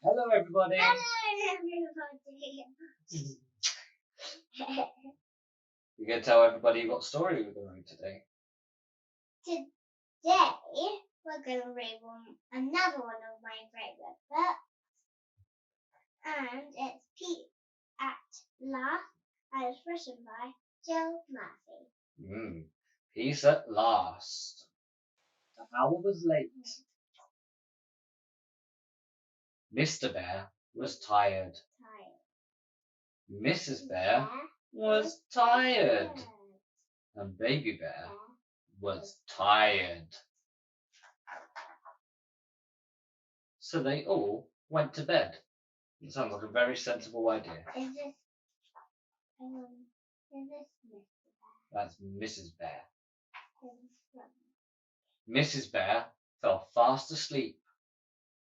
Hello, everybody. Hello, You gonna tell everybody what story we're going to read today? Today we're going to read another one of my favourite books, and it's Pete at Last, and it's written by Jill Murphy. Peace at last. The hour was late. Mr. Bear was tired. Mrs. Bear was tired. And Baby Bear was tired. So they all went to bed. It sounds like a very sensible idea. Is this Mr. Bear? That's Mrs. Bear. Is Mrs. Bear fell fast asleep,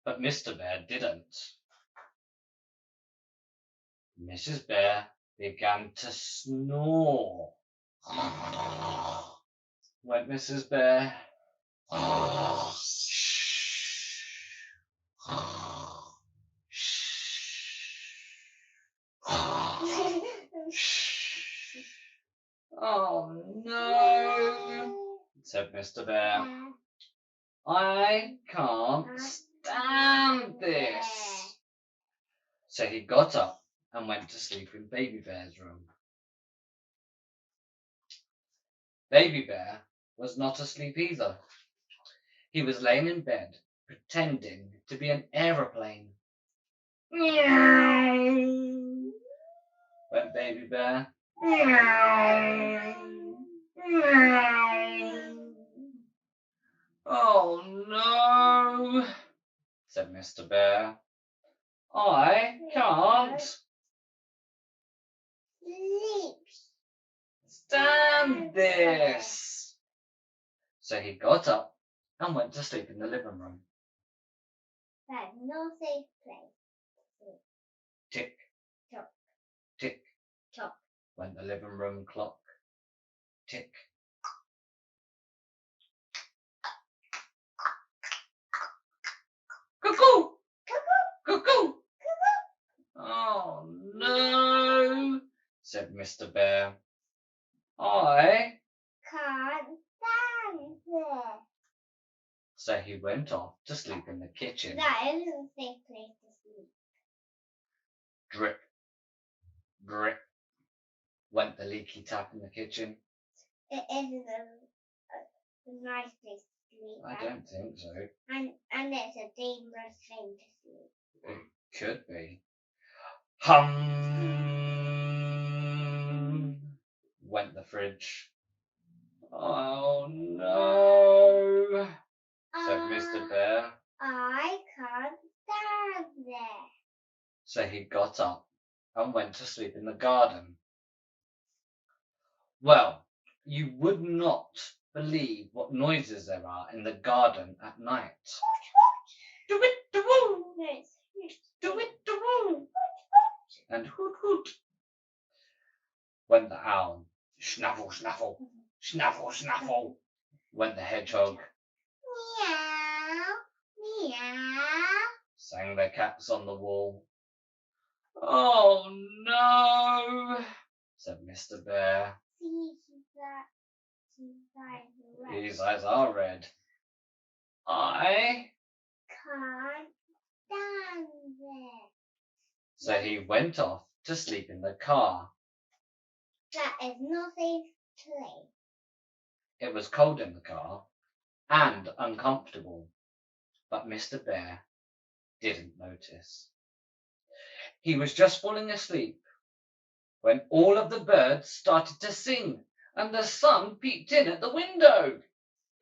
but Mr. Bear didn't. Mrs. Bear began to snore. Went Mrs. Bear. Oh no, said Mr. Bear. I can't stand this. So he got up and went to sleep in Baby Bear's room. Baby Bear was not asleep either. He was laying in bed, pretending to be an aeroplane. Meow, went Baby Bear. Meow, meow. Oh no, said Mr. Bear. I can't stand this. So he got up and went to sleep in the living room. That's no safe place. Tick, Tock, tick, tock. went the living room clock. Tick. Cuckoo! Cuckoo! Cuckoo! Oh no, said Mr. Bear. I Can't stand this. So he went off to sleep in the kitchen. That isn't a safe place to sleep. Drip, drip, went the leaky tap in the kitchen. It isn't a nice place to sleep. I don't think so. And it's a dangerous thing to sleep. It could be. Hum, went the fridge. Oh no, said Mr. Bear. I can't stand this. So he got up and went to sleep in the garden. Well, you would not believe what noises there are in the garden at night. Do it, do woo! Do it, do woo! And hoot, hoot! Went the owl. Snaffle, snaffle, snaffle, snaffle! Went the hedgehog. Meow, meow. Sang the cats on the wall. Oh no, said Mr. Bear. See, His eyes are red. I can't stand it. So he went off to sleep in the car. That is not a place. It was cold in the car and uncomfortable, but Mr. Bear didn't notice. He was just falling asleep when all of the birds started to sing and the sun peeped in at the window.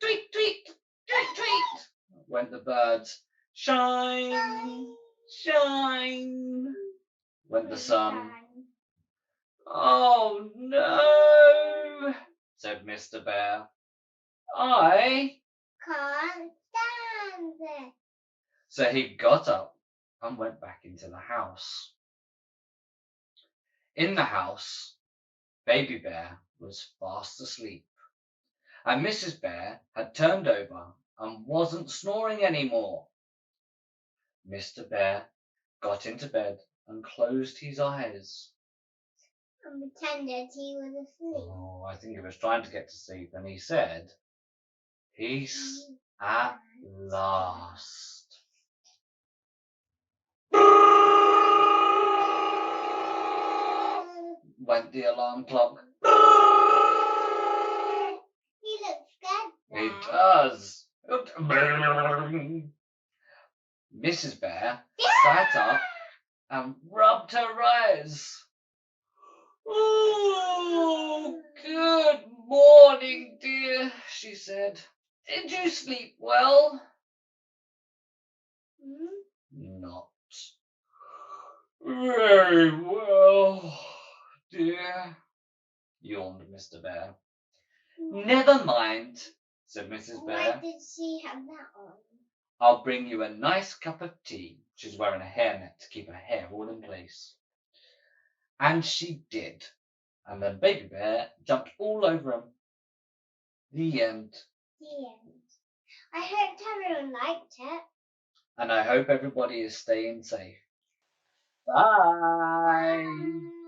Tweet, tweet, tweet, tweet, went the birds. Shine, shine, went the sun. Oh no, said Mr. Bear. I can't stand it. So he got up and went back into the house. In the house, Baby Bear was fast asleep, and Mrs. Bear had turned over and wasn't snoring anymore. Mr. Bear got into bed and closed his eyes. And pretended he was asleep. Oh, I think he was trying to get to sleep, and he said, "Peace at last." Went the alarm clock. He looks scared. He Bear. does. Mrs. Bear sat up and rubbed her eyes. "Oh, good morning, dear," she said. "Did you sleep well?" "Not very well, dear," yawned Mr. Bear. "Never mind," said Mrs. Why Bear. did she have that on? "I'll bring you a nice cup of tea." She's wearing a hairnet to keep her hair all in place. And she did. And then Baby Bear jumped all over him. The end. The end. I hope everyone liked it. And I hope everybody is staying safe. Bye. Bye.